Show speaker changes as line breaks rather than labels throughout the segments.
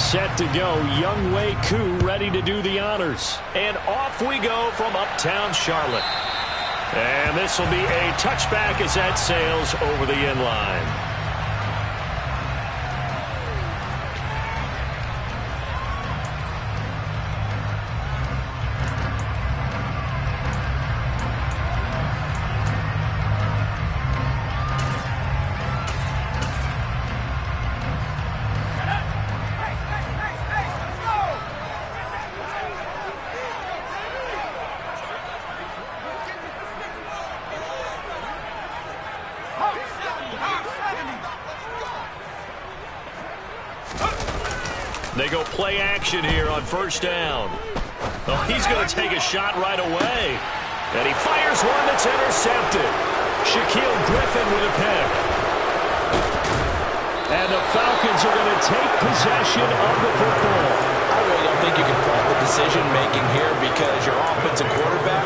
set to go. Younghoe Koo ready to do the honors. And off we go from uptown Charlotte. And this will be a touchback as that sails over the end line. They go play action here on first down. Oh, he's going to take a shot right away. And he fires one that's intercepted. Shaquill Griffin with a pick. And the Falcons are going to take possession of the football.
I really don't think you can fault the decision-making here because your offensive quarterback,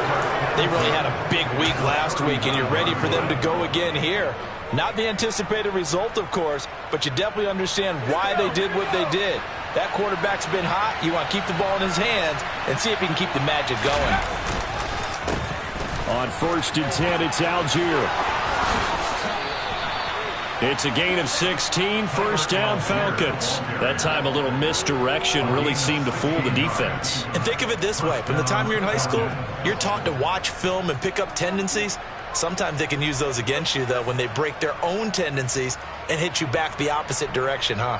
they really had a big week last week, and you're ready for them to go again here. Not the anticipated result, of course, but you definitely understand why they did what they did. That quarterback's been hot. You want to keep the ball in his hands and see if he can keep the magic going.
On 1st and 10, it's Algier. It's a gain of 16, first down Falcons. That time a little misdirection really seemed to fool the defense.
And think of it this way. From the time you're in high school, you're taught to watch film and pick up tendencies. Sometimes they can use those against you, though, when they break their own tendencies and hit you back the opposite direction, huh?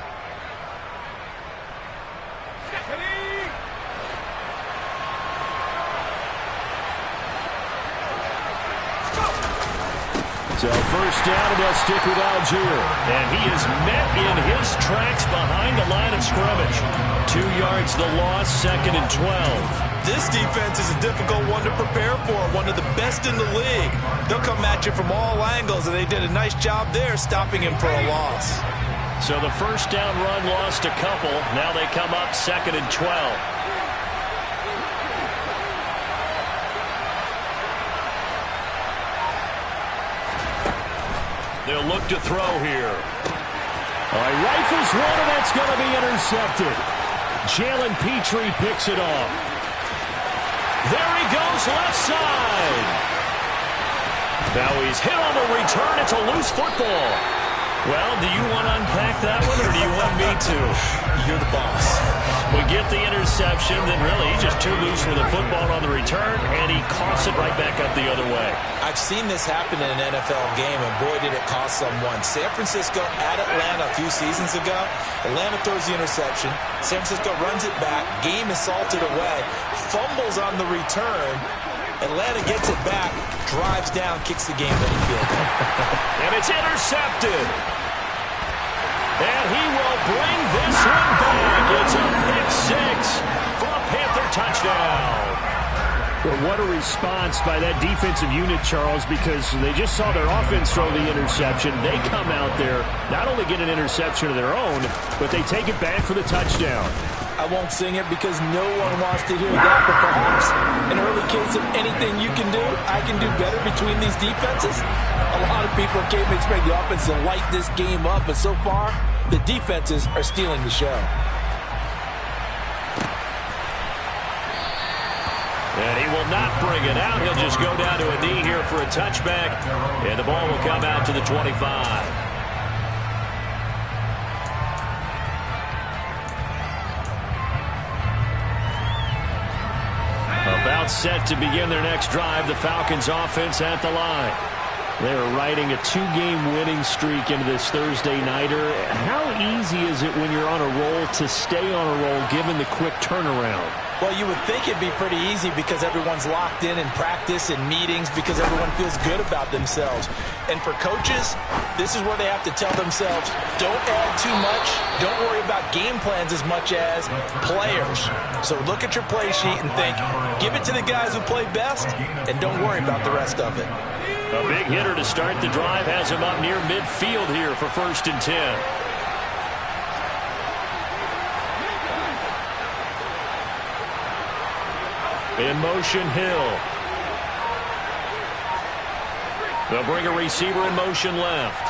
So first down, and they'll stick with Algier. And he is met in his tracks behind the line of scrimmage. 2 yards the loss, 2nd and 12.
This defense is a difficult one to prepare for, one of the best in the league. They'll come at you from all angles, and they did a nice job there stopping him for a loss.
So the first down run lost a couple. Now they come up 2nd and 12. They'll look to throw here. All right, rifles one, and that's going to be intercepted. Jalen Petrie picks it off. There he goes, left side. Now he's hit on the return. It's a loose football. Well, do you want to unpack that one, or do you want me to?
You're the boss.
We get the interception, then really he's just too loose with the football on the return, and he coughs it right back up the other way.
I've seen this happen in an NFL game, and boy, did it cost someone. San Francisco at Atlanta a few seasons ago. Atlanta throws the interception. San Francisco runs it back. Game is salted away. Fumbles on the return. Atlanta gets it back, drives down, kicks the game-winning field goal.
And it's intercepted. And he will bring this one back. It's a pick six for a Panther touchdown. Well, what a response by that defensive unit, Charles, because they just saw their offense throw the interception. They come out there, not only get an interception of their own, but they take it back for the touchdown.
I won't sing it because no one wants to hear that, but perhaps an early case of anything you can do, I can do better between these defenses. A lot of people came to expect the offense to light this game up, but so far, the defenses are stealing the show.
And he will not bring it out. He'll just go down to a knee here for a touchback, and the ball will come out to the 25. About set to begin their next drive, the Falcons offense at the line. They are riding a 2-game winning streak into this Thursday nighter. How easy is it when you're on a roll to stay on a roll given the quick turnaround?
Well, you would think it'd be pretty easy because everyone's locked in practice and meetings because everyone feels good about themselves. And for coaches, this is where they have to tell themselves, don't add too much. Don't worry about game plans as much as players. So look at your play sheet and think, give it to the guys who play best, and don't worry about the rest of it.
A big hitter to start the drive has him up near midfield here for 1st and 10. In motion, Hill. They'll bring a receiver in motion left.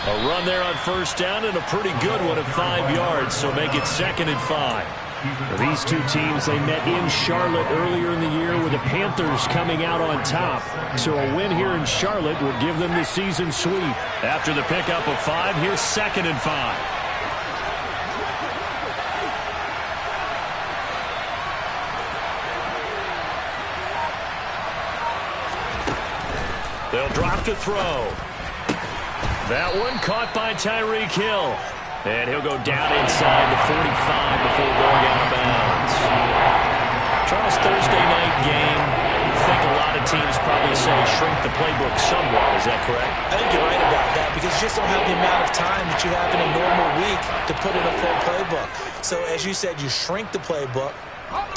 A run there on first down and a pretty good one at 5 yards, so make it 2nd and 5.
Well, these two teams, they met in Charlotte earlier in the year with the Panthers coming out on top. So a win here in Charlotte would give them the season sweep.
After the pickup of 5, here's 2nd and 5. They'll drop to throw. That one caught by Tyreek Hill. And he'll go down inside the 45 before going out of bounds. Charles, Thursday night game. I think a lot of teams probably say shrink the playbook somewhat. Is that correct?
I think you're right about that because you just don't have the amount of time that you have in a normal week to put in a full playbook. So as you said, you shrink the playbook.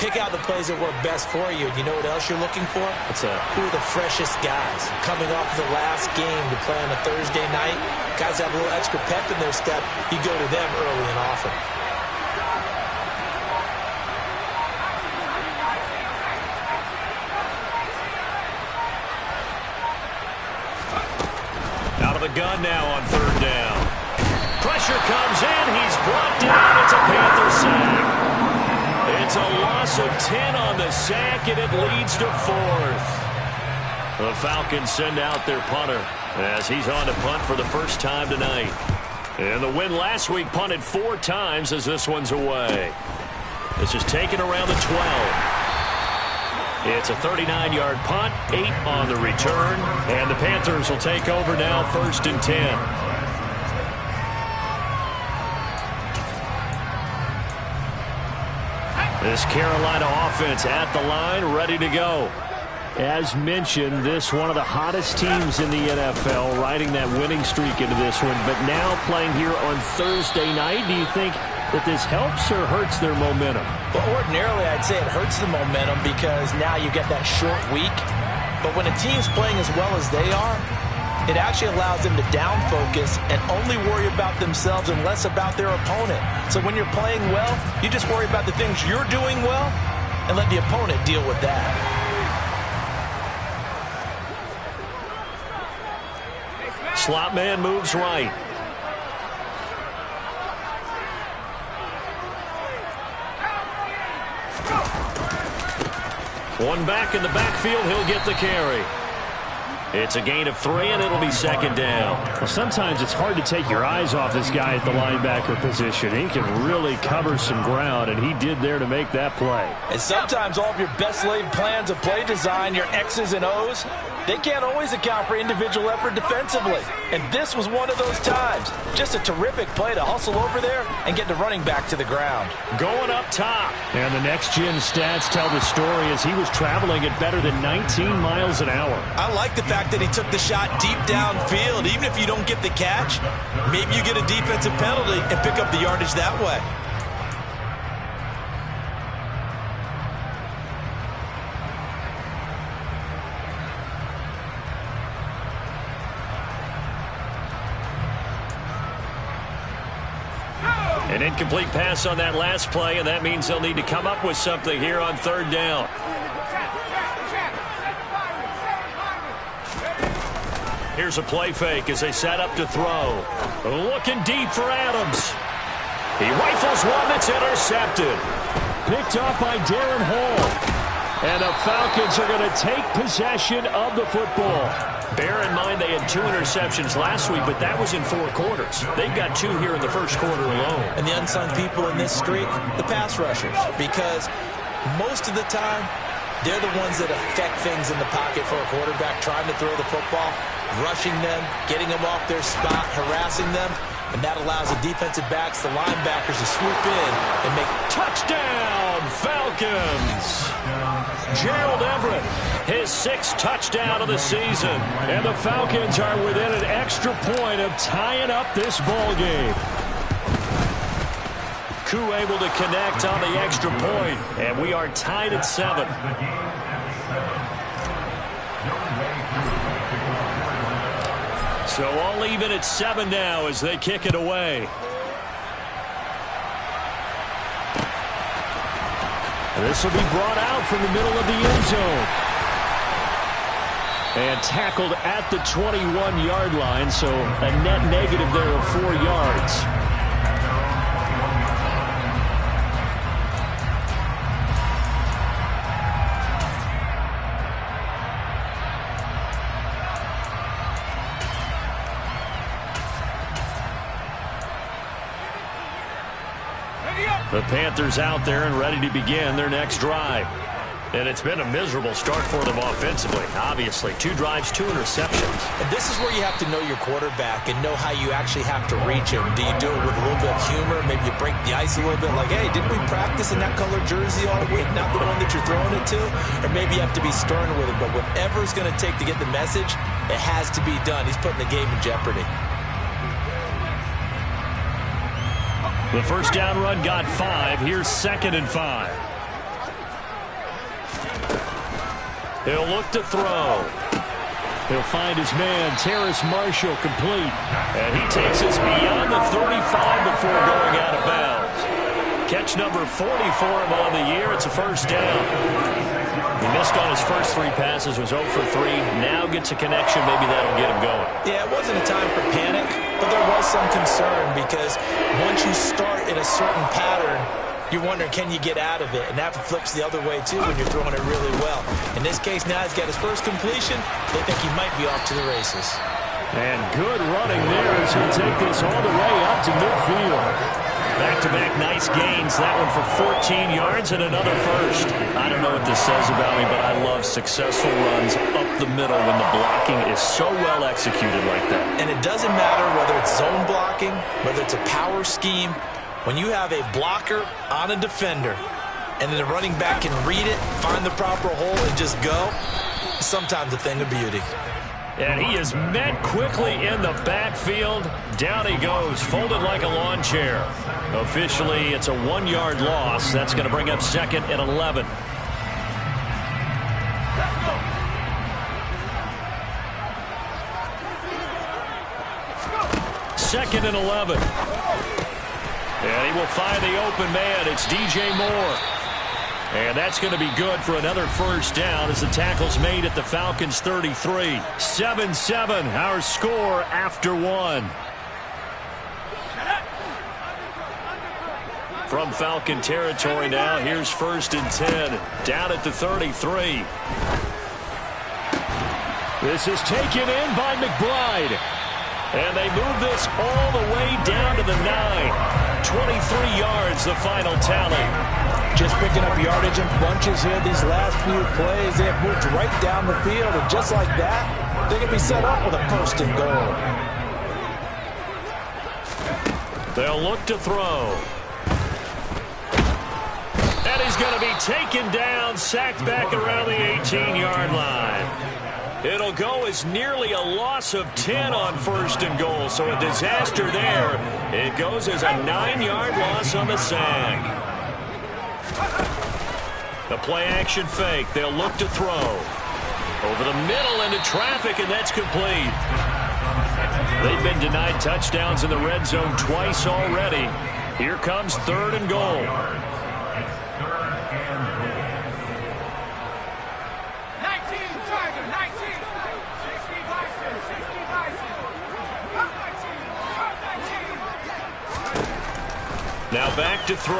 Pick out the plays that work best for you. You know what else you're looking for?
What's that?
Who are the freshest guys coming off the last game to play on a Thursday night? Guys have a little extra pep in their step. You go to them early and often.
Out of the gun now on 3rd down. Pressure comes in. He's brought down. It's a Panther sack. It's a loss of 10 on the sack, and it leads to 4th. The Falcons send out their punter as he's on to punt for the first time tonight. And the win last week punted 4 times as this one's away. This is taken around the 12. It's a 39-yard punt, 8 on the return, and the Panthers will take over now 1st and 10. This Carolina offense at the line, ready to go.
As mentioned, this one of the hottest teams in the NFL, riding that winning streak into this one. But now playing here on Thursday night, do you think that this helps or hurts their momentum?
Well, ordinarily, I'd say it hurts the momentum because now you get that short week. But when a team's playing as well as they are, it actually allows them to down focus and only worry about themselves and less about their opponent. So when you're playing well, you just worry about the things you're doing well and let the opponent deal with that.
Slot man moves right. One back in the backfield, he'll get the carry. It's a gain of 3, and it'll be 2nd down.
Well, sometimes it's hard to take your eyes off this guy at the linebacker position. He can really cover some ground, and he did there to make that play.
And sometimes all of your best laid plans of play design, your X's and O's, they can't always account for individual effort defensively. And this was one of those times. Just a terrific play to hustle over there and get the running back to the ground.
Going up top.
And the next-gen stats tell the story as he was traveling at better than 19 miles an hour.
I like the fact that he took the shot deep downfield. Even if you don't get the catch, maybe you get a defensive penalty and pick up the yardage that way.
An incomplete pass on that last play, and that means they'll need to come up with something here on 3rd down. Here's a play fake as they set up to throw. Looking deep for Adams. He rifles one that's intercepted.
Picked off by Darren Hall. And the Falcons are going to take possession of the football.
Bear in mind they had 2 interceptions last week, but that was in 4 quarters. They've got 2 here in the first quarter alone.
And the unsung people in this streak, the pass rushers, because most of the time, they're the ones that affect things in the pocket for a quarterback, trying to throw the football, rushing them, getting them off their spot, harassing them, and that allows the defensive backs, the linebackers, to swoop in and make
touchdown, Falcons! Gerald Everett, his 6th touchdown of the season.
And the Falcons are within an extra point of tying up this ball game.
Koo able to connect on the extra point, and we are tied at 7. So all even at 7 now as they kick it away.
This will be brought out from the middle of the end zone. And tackled at the 21-yard line, so a net negative there of 4 yards. The Panthers out there and ready to begin their next drive. And it's been a miserable start for them offensively. Obviously, 2 drives, 2 interceptions.
And this is where you have to know your quarterback and know how you actually have to reach him. Do you do it with a little bit of humor? Maybe you break the ice a little bit like, hey, didn't we practice in that colored jersey all week, not the one that you're throwing it to? Or maybe you have to be stern with him. But whatever it's going to take to get the message, it has to be done. He's putting the game in jeopardy.
The first down run got 5. Here's 2nd and 5. He'll look to throw. He'll find his man, Terrace Marshall, complete. And he takes us beyond the 35 before going out of bounds. Catch number 40 for him on the year. It's a first down. He missed on his first 3 passes, was 0 for 3. Now gets a connection. Maybe that'll get him going.
Yeah, it wasn't a time for panic, but there was some concern because once you start in a certain pattern, you're wondering, can you get out of it? And that flips the other way, too, when you're throwing it really well. In this case, now he's got his first completion. They think he might be off to the races.
And good running there as he'll take this all the way up to midfield. Back-to-back nice gains. That one for 14 yards and another first. I don't know what this says about me, but I love successful runs up the middle when the blocking is so well executed like that.
And it doesn't matter whether it's zone blocking, whether it's a power scheme. When you have a blocker on a defender and then the running back can read it, find the proper hole, and just go, it's sometimes a thing of beauty.
And he is met quickly in the backfield. Down he goes, folded like a lawn chair. Officially, it's a 1-yard loss. That's going to bring up 2nd and 11. Second and 11. And he will find the open man. It's DJ Moore. And that's going to be good for another first down as the tackle's made at the Falcons' 33. 7-7, our score after 1. From Falcon territory now, here's 1st and 10. Down at the 33. This is taken in by McBride. And they move this all the way down to the 9. 23 yards, the final tally.
Just picking up yardage in bunches here these last few plays. They have moved right down the field, and just like that, they can be set up with a 1st and goal.
They'll look to throw. And he's going to be taken down, sacked back around the 18-yard line. It'll go as nearly a loss of 10 on 1st and goal, so a disaster there. It goes as a 9-yard loss on the sack. The play-action fake. They'll look to throw. Over the middle into traffic, and that's complete. They've been denied touchdowns in the red zone twice already. Here comes 3rd and goal.
19, Tiger, 19. 60,
Now back to throw.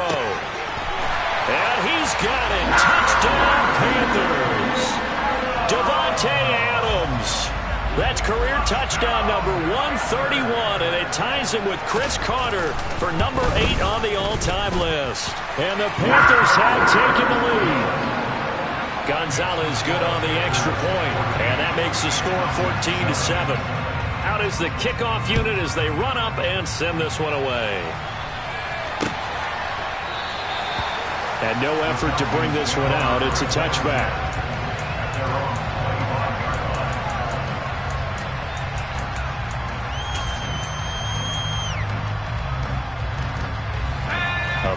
And he's got it. Touchdown, Panthers. Davante Adams. That's career touchdown number 131, and it ties him with Chris Carter for number 8 on the all-time list. And the Panthers have taken the lead. Gonzalez good on the extra point, and that makes the score 14-7. Out is the kickoff unit as they run up and send this one away. And no effort to bring this one out. It's a touchback.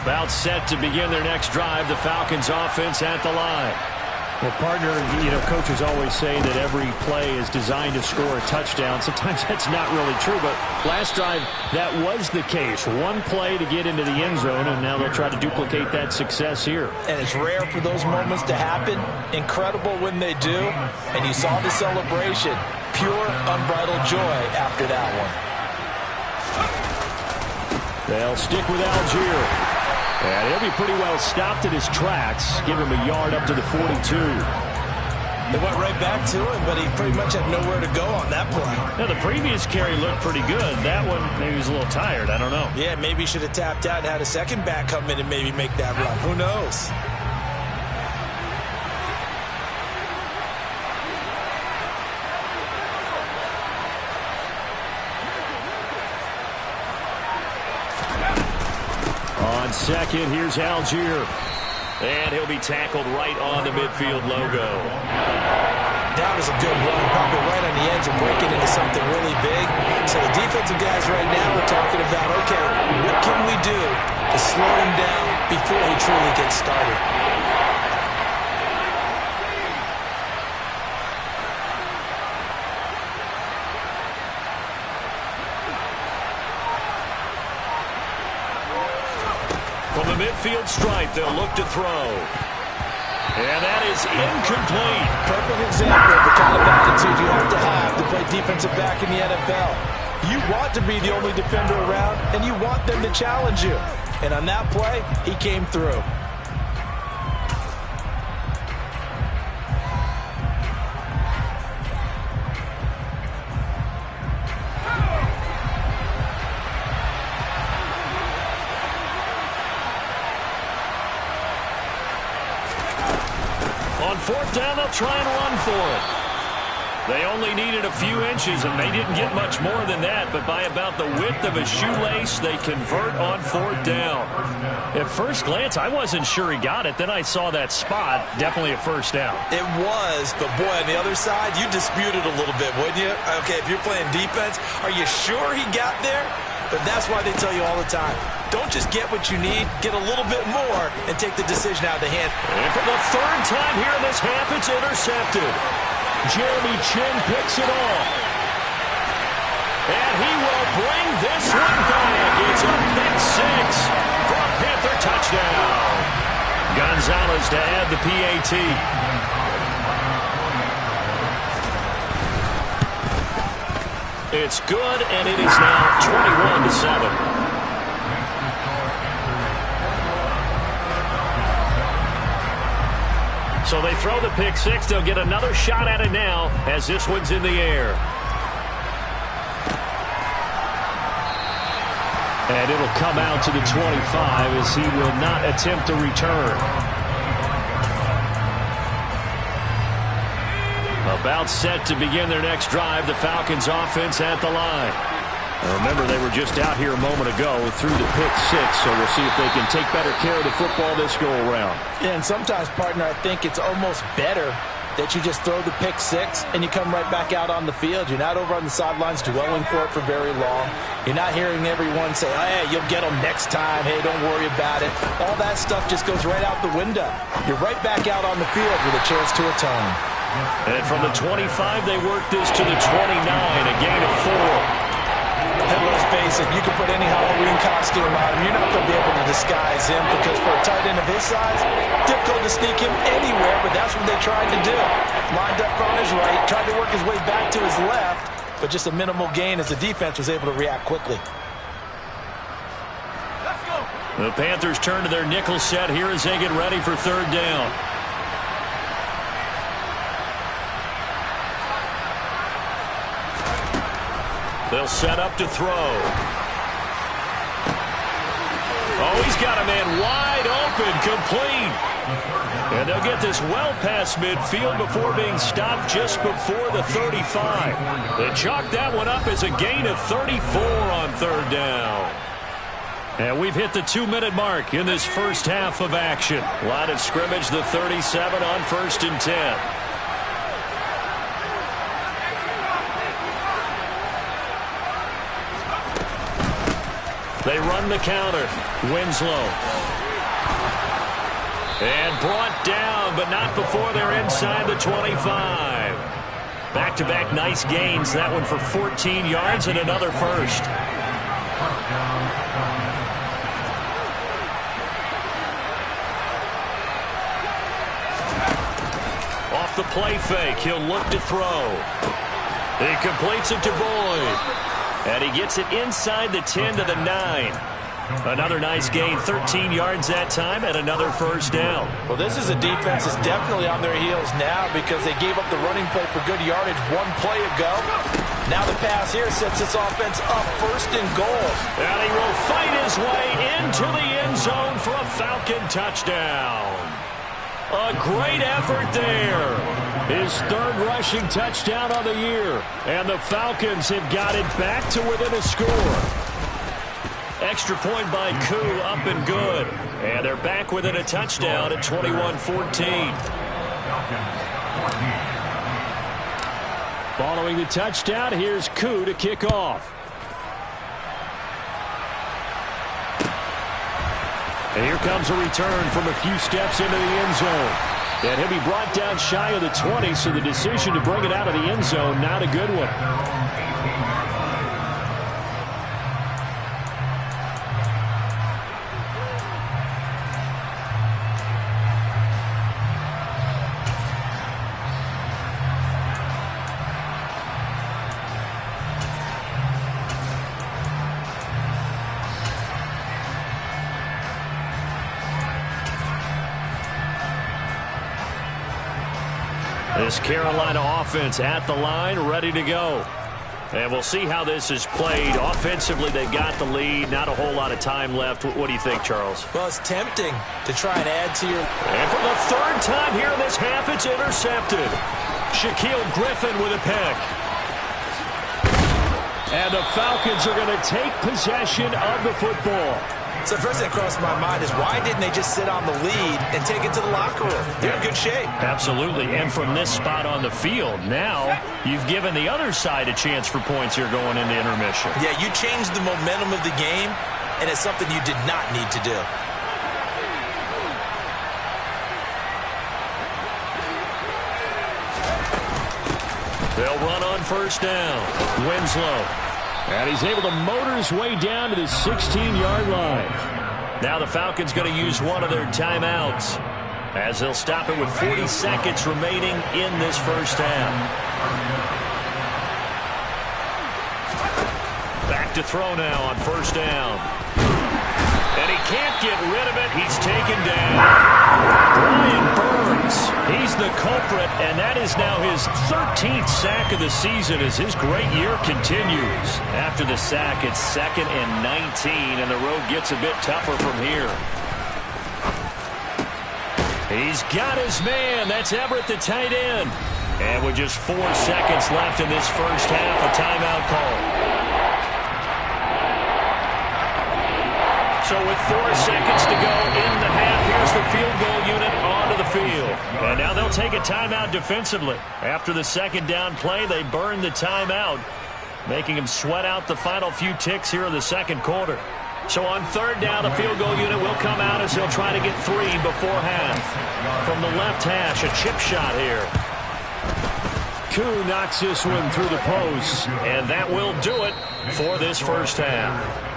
About set to begin their next drive. The Falcons offense at the line. Well, partner, coaches always say that every play is designed to score a touchdown. Sometimes that's not really true, but last drive, that was the case. One play to get into the end zone, and now they'll try to duplicate that success here.
And it's rare for those moments to happen. Incredible when they do. And you saw the celebration. Pure, unbridled joy after that one.
They'll stick with Algier. And he'll be pretty well stopped at his tracks. Give him a yard up to the 42.
They went right back to him, but he pretty much had nowhere to go on that play.
Now, the previous carry looked pretty good. That one, maybe he was a little tired. I don't know.
Yeah, maybe he should have tapped out and had a second back come in and maybe make that run. Who knows?
On second, here's Algier. And he'll be tackled right on the midfield logo.
That was a good run, probably right on the edge of breaking into something really big. So the defensive guys right now are talking about, okay, what can we do to slow him down before he truly gets started?
From the midfield stripe, they'll look to throw. And that is incomplete.
Perfect example of the kind of attitude you have to play defensive back in the NFL. You want to be the only defender around, and you want them to challenge you. And on that play, he came through.
On fourth down, they'll try and run for it. They only needed a few inches, and they didn't get much more than that, but by about the width of a shoelace, they convert on fourth down. At first glance, I wasn't sure he got it. Then I saw that spot. Definitely a first down.
It was, but boy, on the other side, you dispute it a little bit, wouldn't you? Okay, if you're playing defense, are you sure he got there? But that's why they tell you all the time, don't just get what you need, get a little bit more and take the decision out of the hand.
And for the third time here in this half, it's intercepted. Jeremy Chinn picks it off. And he will bring this one back. It's a pick six for a Panther touchdown. Gonzalez to add the PAT. It's good, and it is now 21-7. So they throw the pick six. They'll get another shot at it now as this one's in the air. And it'll come out to the 25 as he will not attempt to return. About set to begin their next drive, the Falcons offense at the line. Now remember, they were just out here a moment ago through the pick six, so we'll see if they can take better care of the football this go-around.
Yeah, and sometimes, partner, I think it's almost better that you just throw the pick six and you come right back out on the field. You're not over on the sidelines dwelling for it for very long. You're not hearing everyone say, oh, hey, you'll get them next time. Hey, don't worry about it. All that stuff just goes right out the window. You're right back out on the field with a chance to atone.
And from the 25, they work this to the 29, a gain of 4.
And let's face it, you can put any Halloween costume on him. You're not going to be able to disguise him because for a tight end of his size, difficult to sneak him anywhere, but that's what they tried to do. Lined up on his right, tried to work his way back to his left, but just a minimal gain as the defense was able to react quickly.
Let's go.
The Panthers turn to their nickel set here as they get ready for third down. They'll set up to throw. Oh, he's got a man wide open, complete. And they'll get this well past midfield before being stopped just before the 35. They chalk that one up as a gain of 34 on third down. And we've hit the 2-minute mark in this first half of action. Line of scrimmage, the 37 on 1st and 10. They run the counter. Winslow.
And brought down, but not before they're inside the 25. Back-to-back nice gains. That one for 14 yards and another first. Off the play fake, he'll look to throw. He completes it to Boyd. And he gets it inside the 10 to the 9. Another nice gain, 13 yards that time, and another first down.
Well, this is a defense that's definitely on their heels now because they gave up the running play for good yardage one play ago. Now the pass here sets this offense up first and goal.
And he will fight his way into the end zone for a Falcon touchdown. A great effort there.
His third rushing touchdown on the year. And the Falcons have got it back to within a score.
Extra point by Koo, up and good. And they're back within a touchdown at 21-14.
Following the touchdown, here's Koo to kick off. And here comes a return from a few steps into the end zone. And he'll be brought down shy of the 20, so the decision to bring it out of the end zone, not a good one.
This Carolina offense at the line, ready to go. And we'll see how this is played. Offensively, they've got the lead. Not a whole lot of time left. What do you think, Charles?
Well, it's tempting to try and add to your...
And for the third time here in this half, it's intercepted. Shaquill Griffin with a pick.
And the Falcons are going to take possession of the football.
So the first thing that crossed my mind is why didn't they just sit on the lead and take it to the locker room? They're in good shape.
Absolutely. And from this spot on the field, now you've given the other side a chance for points here going into intermission.
Yeah, you changed the momentum of the game, and it's something you did not need to do.
They'll run on first down. Winslow.
And he's able to motor his way down to the 16-yard line.
Now the Falcons going to use one of their timeouts as they'll stop it with 40 seconds remaining in this first half. Back to throw now on first down. And he can't get rid of it. He's taken down. Brian Burns, he's the culprit, and that is now his 13th sack of the season as his great year continues. After the sack, it's 2nd and 19, and the road gets a bit tougher from here. He's got his man. That's Everett, the tight end. And with just 4 seconds left in this first half, a timeout call. So with 4 seconds to go in the half, here's the field goal unit onto the field. And now they'll take a timeout defensively. After the second down play, they burn the timeout, making them sweat out the final few ticks here in the second quarter. So on third down, the field goal unit will come out as they'll try to get 3 before half. From the left hash, a chip shot here.
Koo knocks this one through the post.
And that will do it for this first half.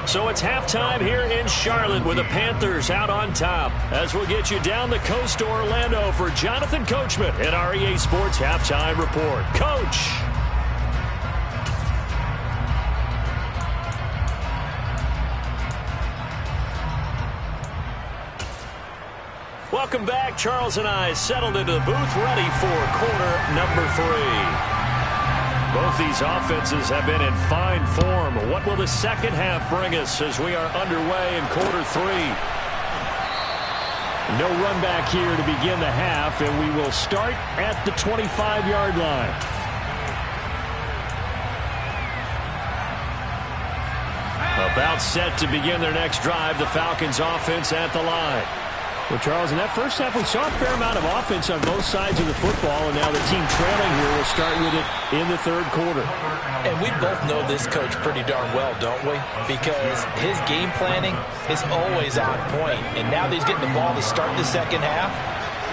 So it's halftime here in Charlotte with the Panthers out on top. As we'll get you down the coast to Orlando for Jonathan Coachman at our EA Sports Halftime Report. Coach! Welcome back. Charles and I settled into the booth ready for quarter number 3. Both these offenses have been in fine form. What will the second half bring us as we are underway in quarter 3?
No run back here to begin the half, and we will start at the 25-yard line.
About set to begin their next drive, the Falcons offense at the line.
Well, Charles, in that first half, we saw a fair amount of offense on both sides of the football, and now the team trailing here will start with it in the third quarter.
And we both know this coach pretty darn well, don't we? Because his game planning is always on point. And now that he's getting the ball to start the second half,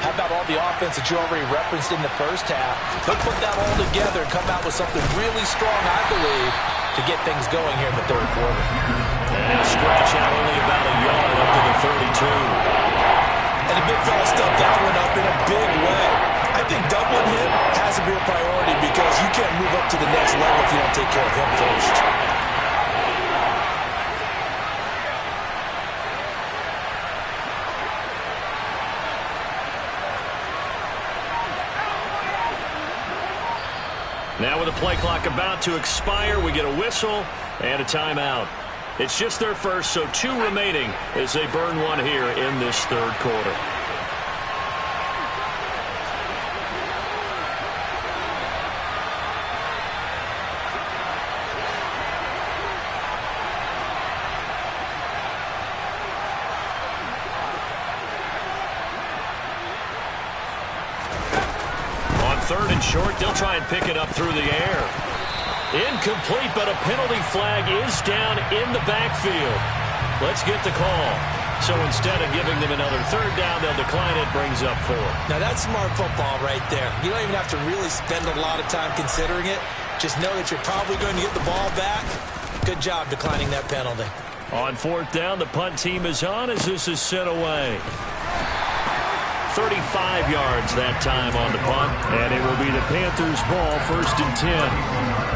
how about all the offense that you already referenced in the first half? He'll put that all together and come out with something really strong, I believe, to get things going here in the third quarter.
And he'll stretch out only about a yard up to the 32.
And the big fella stuffed that one up in a big way. I think doubling him has to be a priority because you can't move up to the next level if you don't take care of him first.
Now with the play clock about to expire, we get a whistle and a timeout. It's just their first, so 2 remaining as they burn one here in this third quarter. On third and short, they'll try and pick it up through the air. Incomplete, but a penalty flag is down in the backfield. Let's get the call. So instead of giving them another third down, they'll decline it, brings up 4.
Now that's smart football right there. You don't even have to really spend a lot of time considering it. Just know that you're probably going to get the ball back. Good job declining that penalty.
On fourth down, the punt team is on as this is sent away. 35 yards that time on the punt, and it will be the Panthers' ball, 1st and 10.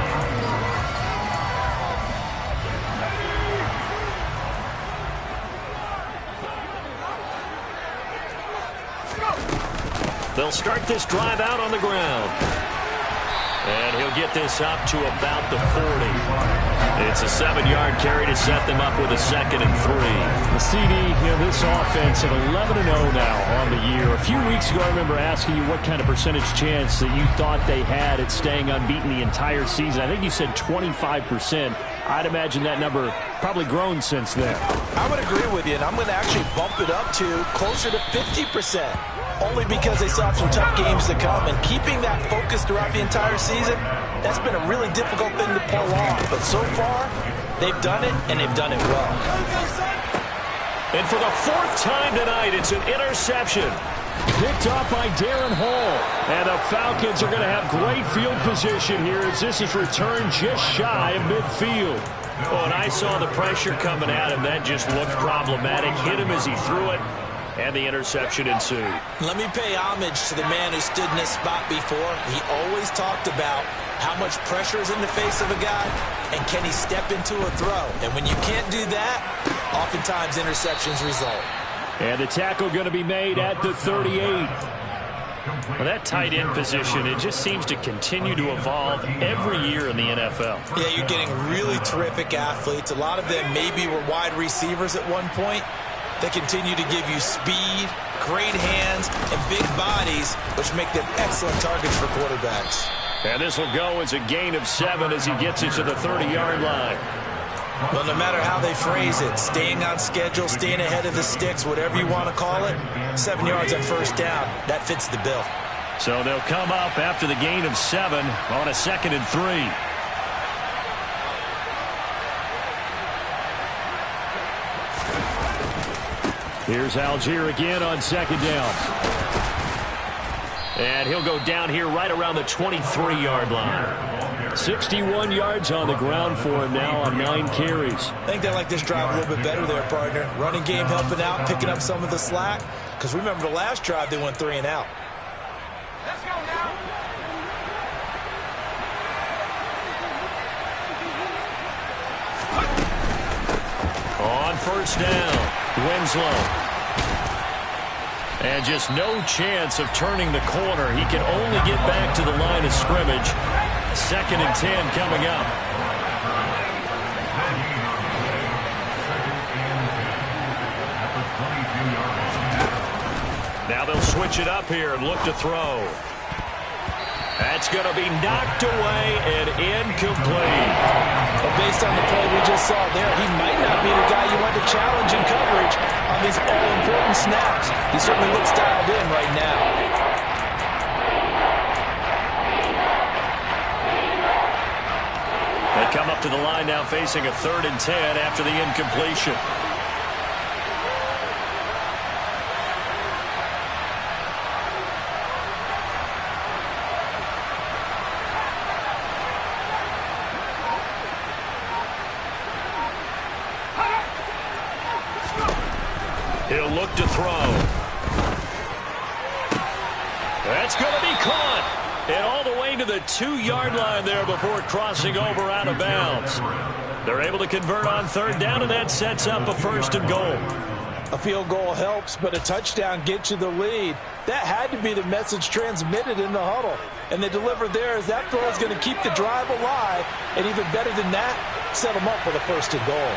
They'll start this drive out on the ground. And he'll get this up to about the 40. It's a 7-yard carry to set them up with a 2nd and 3.
The CD, this offense at 11-0 now on the year. A few weeks ago, I remember asking you what kind of percentage chance that you thought they had at staying unbeaten the entire season. I think you said 25%. I'd imagine that number probably grown since then.
I would agree with you, and I'm going to actually bump it up to closer to 50%. Only because they still have some tough games to come. And keeping that focus throughout the entire season, that's been a really difficult thing to pull off. But so far, they've done it, and they've done it well.
And for the 4th time tonight, it's an interception.
Picked off by Darren Hall. And the Falcons are going to have great field position here as this is returned just shy of midfield.
Oh, and I saw the pressure coming at him. That just looked problematic. Hit him as he threw it. And the interception ensued.
Let me pay homage to the man who stood in this spot before. He always talked about how much pressure is in the face of a guy and can he step into a throw. And when you can't do that, oftentimes interceptions result.
And the tackle going to be made at the 38.
Well, that tight end position, it just seems to continue to evolve every year in the NFL.
Yeah, you're getting really terrific athletes. A lot of them maybe were wide receivers at one point. They continue to give you speed, great hands, and big bodies, which make them excellent targets for quarterbacks.
And this will go as a gain of 7 as he gets it to the 30-yard line.
Well, no matter how they phrase it, staying on schedule, staying ahead of the sticks, whatever you want to call it, 7 yards on 1st down, that fits the bill.
So they'll come up after the gain of 7 on a 2nd and 3.
Here's Algier again on 2nd down.
And he'll go down here right around the 23-yard line.
61 yards on the ground for him now on 9 carries.
I think they like this drive a little bit better there, partner. Running game helping out, picking up some of the slack. Because remember the last drive, they went 3 and out.
Let's go now.
On 1st down, Winslow. And just no chance of turning the corner. He can only get back to the line of scrimmage. 2nd and 10 coming up. Now they'll switch it up here and look to throw. That's going to be knocked away and incomplete.
But based on the play we just saw there, he might not be the guy you want to challenge in coverage on these all-important snaps. He certainly looks dialed in right now.
They come up to the line now facing a 3rd and 10 after the incompletion. He'll look to throw. That's going to be caught. And all the way to the 2-yard line there before crossing over out of bounds. They're able to convert on 3rd down, and that sets up a 1st and goal.
A field goal helps, but a touchdown gets you the lead. That had to be the message transmitted in the huddle. And they delivered there as that throw is going to keep the drive alive. And even better than that, set them up for the 1st and goal.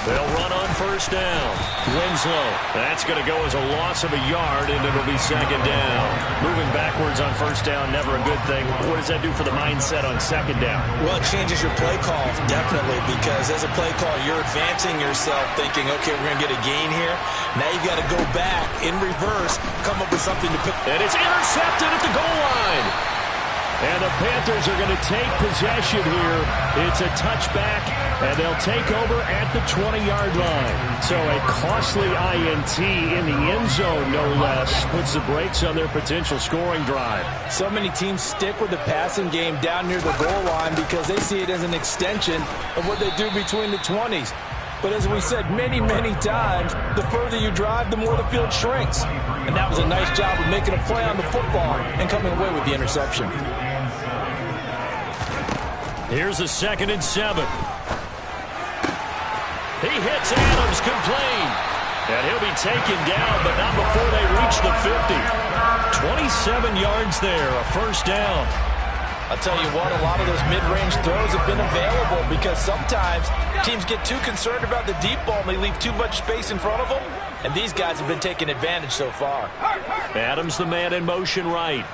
They'll run on 1st down. Winslow. That's going to go as a loss of a yard, and it'll be 2nd down. Moving backwards on 1st down, never a good thing. What does that do for the mindset on 2nd down?
Well, it changes your play call, definitely, because as a play call, you're advancing yourself thinking, okay, we're going to get a gain here. Now you got to go back in reverse, come up with something to pick.
And it's intercepted at the goal line. And the Panthers are going to take possession here. It's a touchback, and they'll take over at the 20-yard line. So a costly INT in the end zone, no less, puts the brakes on their potential scoring drive.
So many teams stick with the passing game down near the goal line because they see it as an extension of what they do between the 20s. But as we said many, many times, the further you drive, the more the field shrinks. And that was a nice job of making a play on the football and coming away with the interception.
Here's a 2nd and 7. He hits Adams complete. And he'll be taken down, but not before they reach the 50. 27 yards there, a 1st down.
I'll tell you what, a lot of those mid-range throws have been available because sometimes teams get too concerned about the deep ball and they leave too much space in front of them. And these guys have been taking advantage so far.
Adams the man in motion right.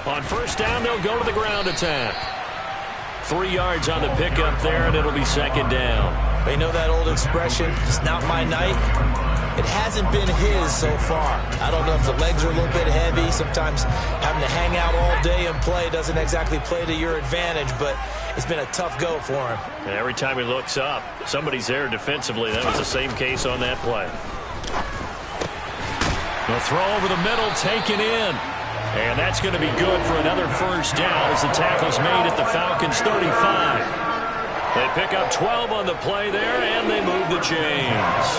On 1st down, they'll go to the ground attack. 3 yards on the pickup there, and it'll be 2nd down.
They know that old expression, it's not my night. It hasn't been his so far. I don't know if the legs are a little bit heavy. Sometimes having to hang out all day and play doesn't exactly play to your advantage, but it's been a tough go for him.
And every time he looks up, somebody's there defensively. That was the same case on that play. The throw over the middle, taken in. And that's going to be good for another 1st down as the tackle's made at the Falcons' 35. They pick up 12 on the play there, and they move the chains.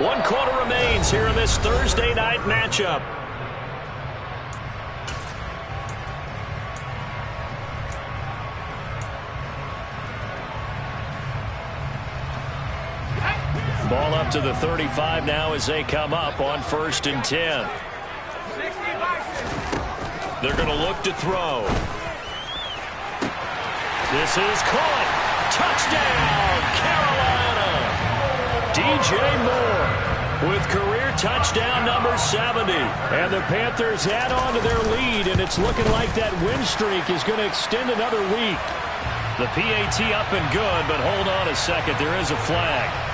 1 quarter remains here in this Thursday night matchup. Ball up to the 35 now as they come up on 1st and 10. They're going to look to throw. This is caught. Touchdown, Carolina. DJ Moore with career touchdown number 70. And the Panthers add on to their lead, and it's looking like that win streak is going to extend another week. The PAT up and good, but hold on a second. There is a flag.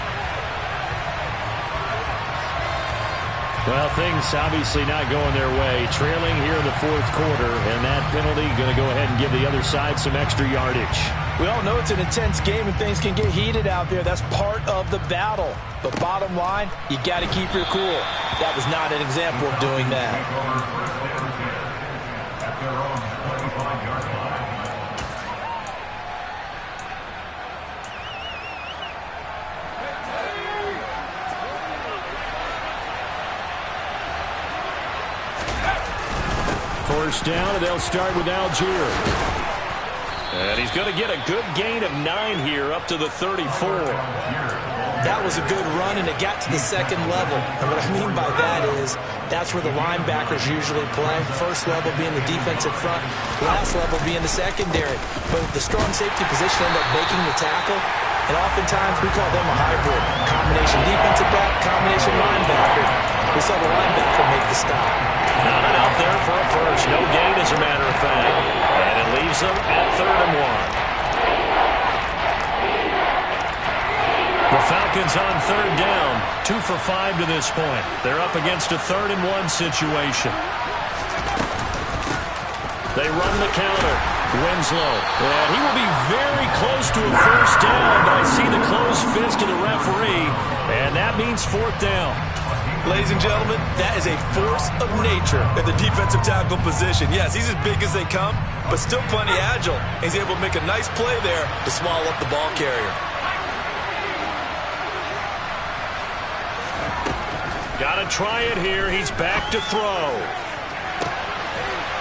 Well, things obviously not going their way. Trailing here in the 4th quarter, and that penalty going to go ahead and give the other side some extra yardage.
We all know it's an intense game and things can get heated out there. That's part of the battle. But bottom line, you got to keep your cool. That was not an example of doing that.
First down, and they'll start with Algier. And he's going to get a good gain of 9 here up to the 34.
That was a good run, and it got to the 2nd level. And what I mean by that is that's where the linebackers usually play. First level being the defensive front, last level being the secondary. But if the strong safety position ended up making the tackle, And oftentimes we call them a hybrid. Combination defensive back, combination linebacker. We saw the linebacker make the stop.
Not enough there for a first. No gain, as a matter of fact. And it leaves them at 3rd and 1. The Falcons on 3rd down. 2 for 5 to this point. They're up against a 3rd and 1 situation. They run the counter. Winslow. And he will be very close to a first down, but I see the closed fist of the referee, and that means 4th down.
Ladies and gentlemen, that is a force of nature at the defensive tackle position. Yes, he's as big as they come, but still plenty agile. He's able to make a nice play there to swallow up the ball carrier.
Got to try it here. He's back to throw.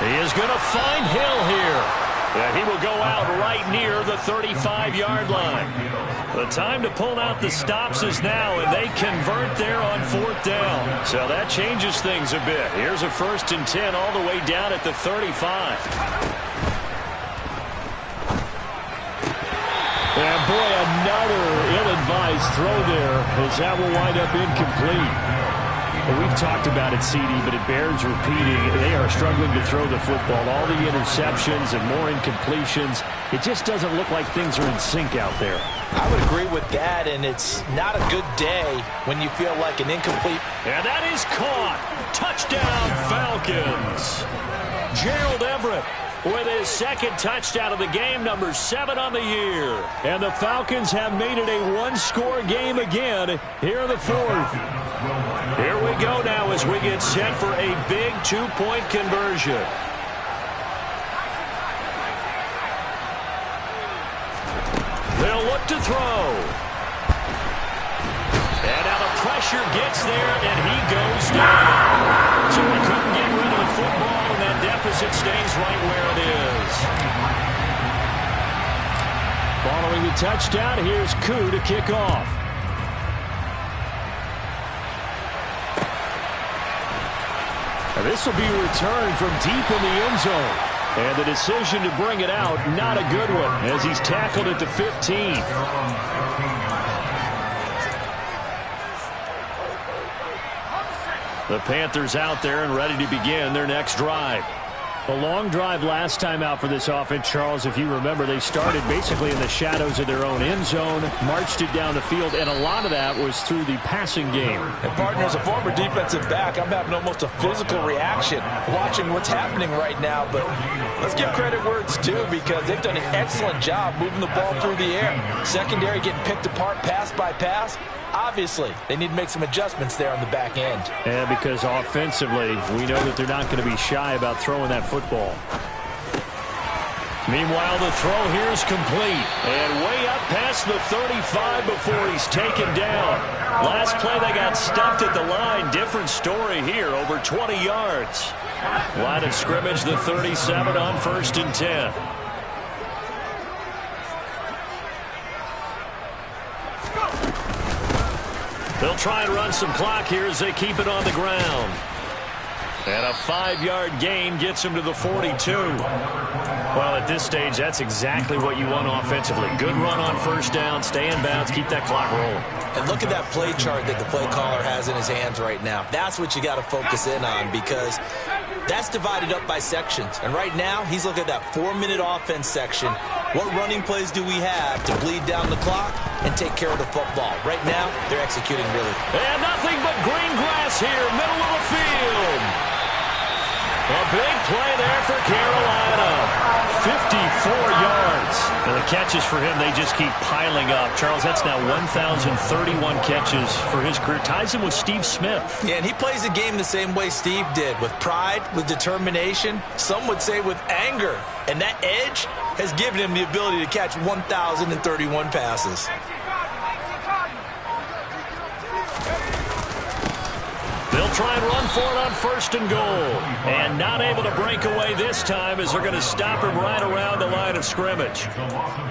He is going to find Hill here. And he will go out right near the 35-yard line. The time to pull out the stops is now, and they convert there on 4th down. So that changes things a bit. Here's a 1st and 10 all the way down at the 35. And boy, another ill-advised throw there, as that will wind up incomplete. Well, we've talked about it, CD, but it bears repeating. They are struggling to throw the football. All the interceptions and more incompletions. It just doesn't look like things are in sync out there.
I would agree with that, and it's not a good day when you feel like an incomplete.
And that is caught. Touchdown, Falcons. Gerald Everett with his 2nd touchdown of the game, number 7 on the year. And the Falcons have made it a one-score game again here in the 4th. Here we go now as we get set for a big 2-point conversion. They'll look to throw. And now the pressure gets there, and he goes down. So he couldn't get rid of the football, and that deficit stays right where it is. Following the touchdown, here's Koo to kick off. And this will be returned from deep in the end zone. And the decision to bring it out, not a good one, as he's tackled at the 15. The Panthers out there and ready to begin their next drive. A long drive last time out for this offense, Charles. If you remember, they started basically in the shadows of their own end zone, marched it down the field, and a lot of that was through the passing game.
And partner, as a former defensive back, I'm having almost a physical reaction watching what's happening right now. But let's give credit where it's due, because they've done an excellent job moving the ball through the air. Secondary getting picked apart pass by pass. Obviously, they need to make some adjustments there on the back end.
And because offensively, we know that they're not going to be shy about throwing that football. Meanwhile, the throw here is complete. And way up past the 35 before he's taken down. Last play, they got stuffed at the line. Different story here, over 20 yards. Line of scrimmage, the 37 on 1st and 10. They'll try and run some clock here as they keep it on the ground. And a 5-yard gain gets him to the 42. Well, at this stage, that's exactly what you want offensively. Good run on 1st down, stay in bounds, keep that clock rolling.
And look at that play chart that the play caller has in his hands right now. That's what you got to focus in on, because that's divided up by sections. And right now, he's looking at that 4-minute offense section. What running plays do we have to bleed down the clock and take care of the football? Right now, they're executing really.
And nothing but green grass here, middle of the field. A big play there for Carolina. 54 yards. And the catches for him, they just keep piling up. Charles, that's now 1,031 catches for his career. Ties him with Steve Smith.
Yeah, and he plays the game the same way Steve did, with pride, with determination, some would say with anger. And that edge has given him the ability to catch 1,031 passes.
They'll try and run for it on 1st and goal. And not able to break away this time, as they're going to stop him right around the line of scrimmage.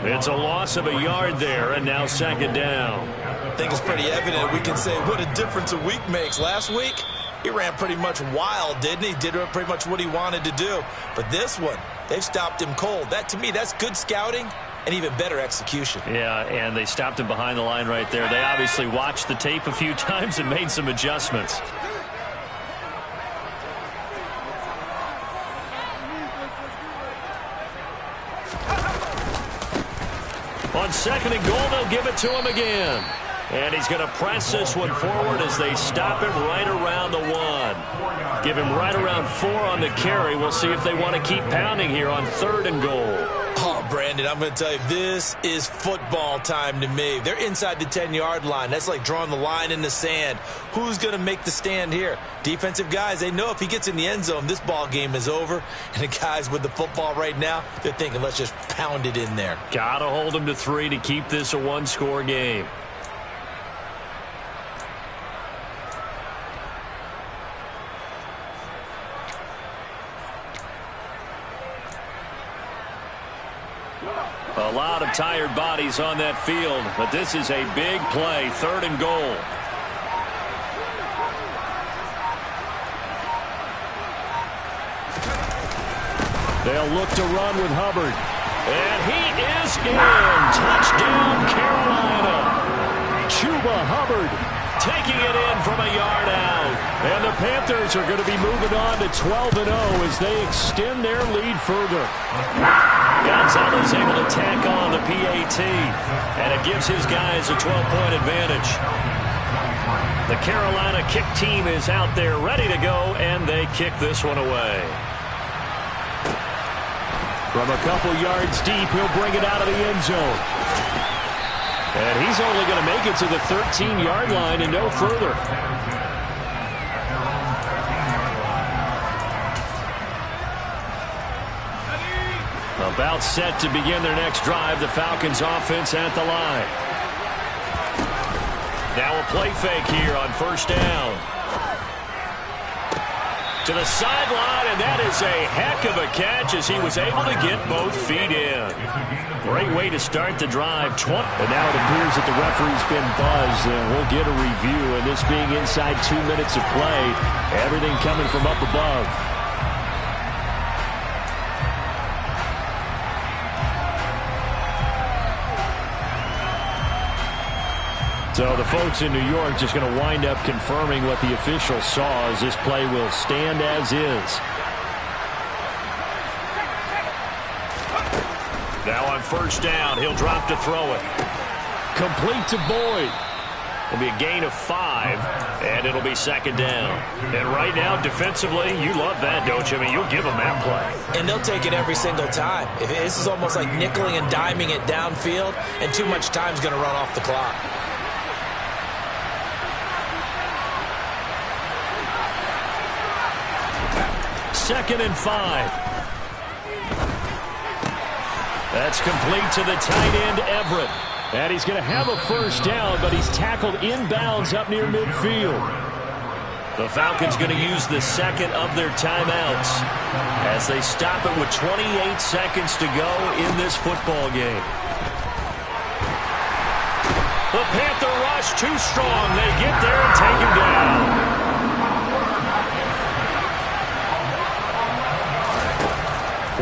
It's a loss of a yard there, and now 2nd down.
I think it's pretty evident. We can say what a difference a week makes. Last week, he ran pretty much wild, didn't he? Did pretty much what he wanted to do. But this one, They've stopped him cold. That, to me, that's good scouting and even better execution.
Yeah, and they stopped him behind the line right there. They obviously watched the tape a few times and made some adjustments. On 2nd and goal, they'll give it to him again. And he's going to press this one forward as they stop him right around the 1. Give him right around 4 on the carry. We'll see if they want to keep pounding here on 3rd and goal.
Oh, Brandon, I'm going to tell you, this is football time to me. They're inside the 10-yard line. That's like drawing the line in the sand. Who's going to make the stand here? Defensive guys, they know if he gets in the end zone, this ball game is over. And the guys with the football right now, they're thinking, let's just pound it in there.
Got to hold him to 3 to keep this a one-score game. A lot of tired bodies on that field, but this is a big play, 3rd and goal. They'll look to run with Hubbard. And he is in. Touchdown, Carolina. Chuba Hubbard taking it in from a yard out. And the Panthers are going to be moving on to 12-0 as they extend their lead further. Gonzalez able to tack on the PAT, and it gives his guys a 12-point advantage. The Carolina kick team is out there ready to go, and they kick this one away. From a couple yards deep, he'll bring it out of the end zone. And he's only going to make it to the 13-yard line and no further. About set to begin their next drive, the Falcons offense at the line. Now a play fake here on 1st down. To the sideline, and that is a heck of a catch as he was able to get both feet in. Great way to start the drive. And now it appears that the referee's been buzzed, and we'll get a review. And this being inside 2 minutes of play, everything coming from up above. So the folks in New York just going to wind up confirming what the official saw as this play will stand as is. Now on 1st down, he'll drop to throw it. Complete to Boyd. It'll be a gain of 5, and it'll be 2nd down. And right now, defensively, you love that, don't you? I mean, you'll give them that play.
And they'll take it every single time. This is almost like nickeling and diming it downfield, and too much time's going to run off the clock.
2nd and 5. That's complete to the tight end, Everett. And he's going to have a 1st down, but he's tackled inbounds up near midfield. The Falcons going to use the 2nd of their timeouts as they stop it with 28 seconds to go in this football game. The Panther rush too strong. They get there and take him down.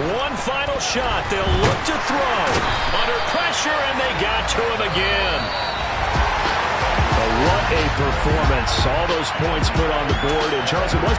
One final shot. They'll look to throw. Under pressure, and they got to him again. But what a performance. All those points put on the board. And Charles, it was...